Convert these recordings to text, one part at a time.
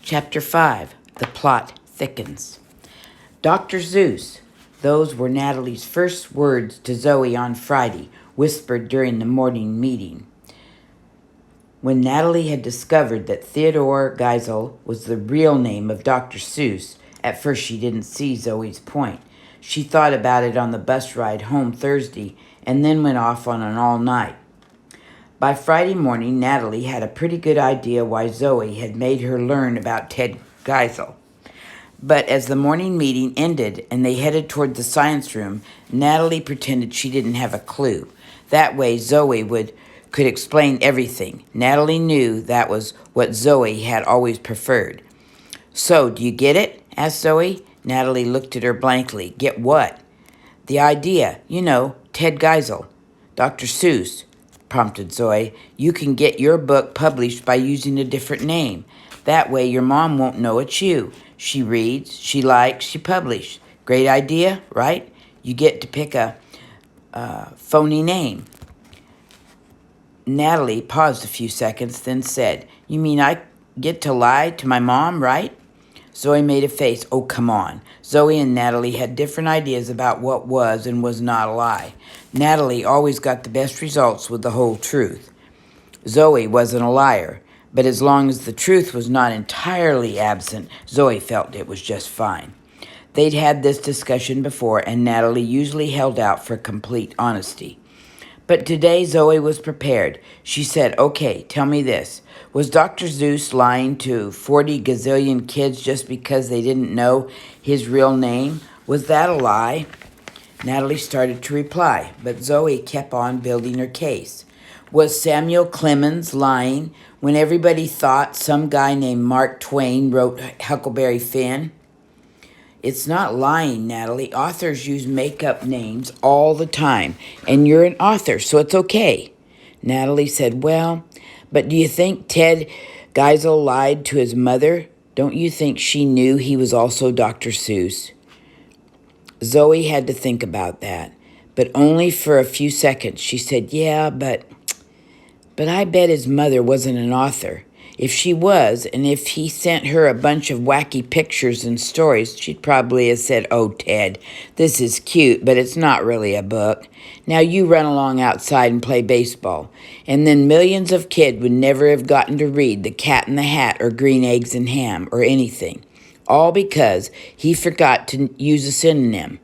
Chapter 5. The Plot Thickens. Dr. Zeus. Those were Natalie's first words to Zoe on Friday, whispered during the morning meeting. When Natalie had discovered that Theodore Geisel was the real name of Dr. Seuss, at first she didn't see Zoe's point. She thought about it on the bus ride home Thursday and then went off on an all-night. By Friday morning, Natalie had a pretty good idea why Zoe had made her learn about Ted Geisel. But as the morning meeting ended and they headed toward the science room, Natalie pretended she didn't have a clue. That way Zoe could explain everything. Natalie knew that was what Zoe had always preferred. "So, do you get it?" asked Zoe. Natalie looked at her blankly. "Get what?" "The idea. Ted Geisel. Dr. Seuss," prompted Zoe. "You can get your book published by using a different name. That way your mom won't know it's you. She reads, she likes, she publishes. Great idea, right? You get to pick a phony name." Natalie paused a few seconds, then said, "You mean I get to lie to my mom, right?" Zoe made a face. "Oh, come on." Zoe and Natalie had different ideas about what was and was not a lie. Natalie always got the best results with the whole truth. Zoe wasn't a liar, but as long as the truth was not entirely absent, Zoe felt it was just fine. They'd had this discussion before, and Natalie usually held out for complete honesty. But today Zoe was prepared. She said, "Okay, tell me this. Was Dr. Zeus lying to 40 gazillion kids just because they didn't know his real name? Was that a lie?" Natalie started to reply, but Zoe kept on building her case. Was Samuel Clemens lying when everybody thought some guy named Mark Twain wrote Huckleberry Finn? "It's not lying, Natalie. Authors use make-up names all the time, and you're an author, so it's okay." Natalie said, "Well, but do you think Ted Geisel lied to his mother? Don't you think she knew he was also Dr. Seuss?" Zoe had to think about that, but only for a few seconds. She said, "Yeah, but I bet his mother wasn't an author. If she was, and if he sent her a bunch of wacky pictures and stories, she'd probably have said, 'Oh, Ted, this is cute, but it's not really a book. Now you run along outside and play baseball.' And then millions of kids would never have gotten to read The Cat in the Hat or Green Eggs and Ham or anything. All because he forgot to use a synonym.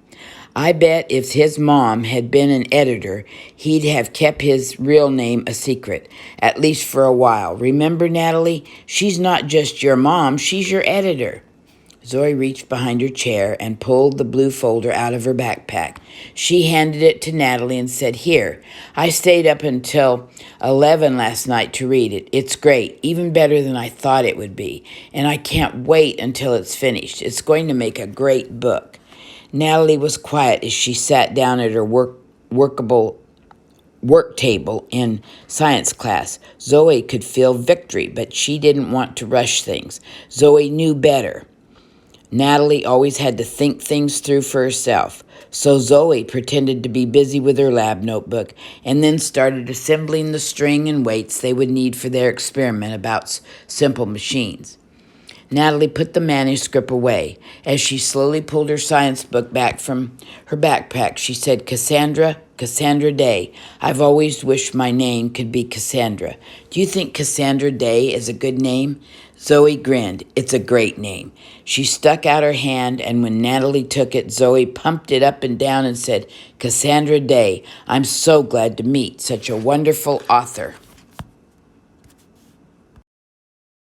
I bet if his mom had been an editor, he'd have kept his real name a secret, at least for a while. Remember, Natalie, she's not just your mom, she's your editor." Zoe reached behind her chair and pulled the blue folder out of her backpack. She handed it to Natalie and said, "Here, I stayed up until 11 last night to read it. It's great, even better than I thought it would be, and I can't wait until it's finished. It's going to make a great book." Natalie was quiet as she sat down at her work table in science class. Zoe could feel victory, but she didn't want to rush things. Zoe knew better. Natalie always had to think things through for herself. So Zoe pretended to be busy with her lab notebook and then started assembling the string and weights they would need for their experiment about simple machines. Natalie put the manuscript away. As she slowly pulled her science book back from her backpack, she said, Cassandra Day. I've always wished my name could be Cassandra. Do you think Cassandra Day is a good name?" Zoe grinned. "It's a great name." She stuck out her hand, and when Natalie took it, Zoe pumped it up and down and said, "Cassandra Day, I'm so glad to meet such a wonderful author."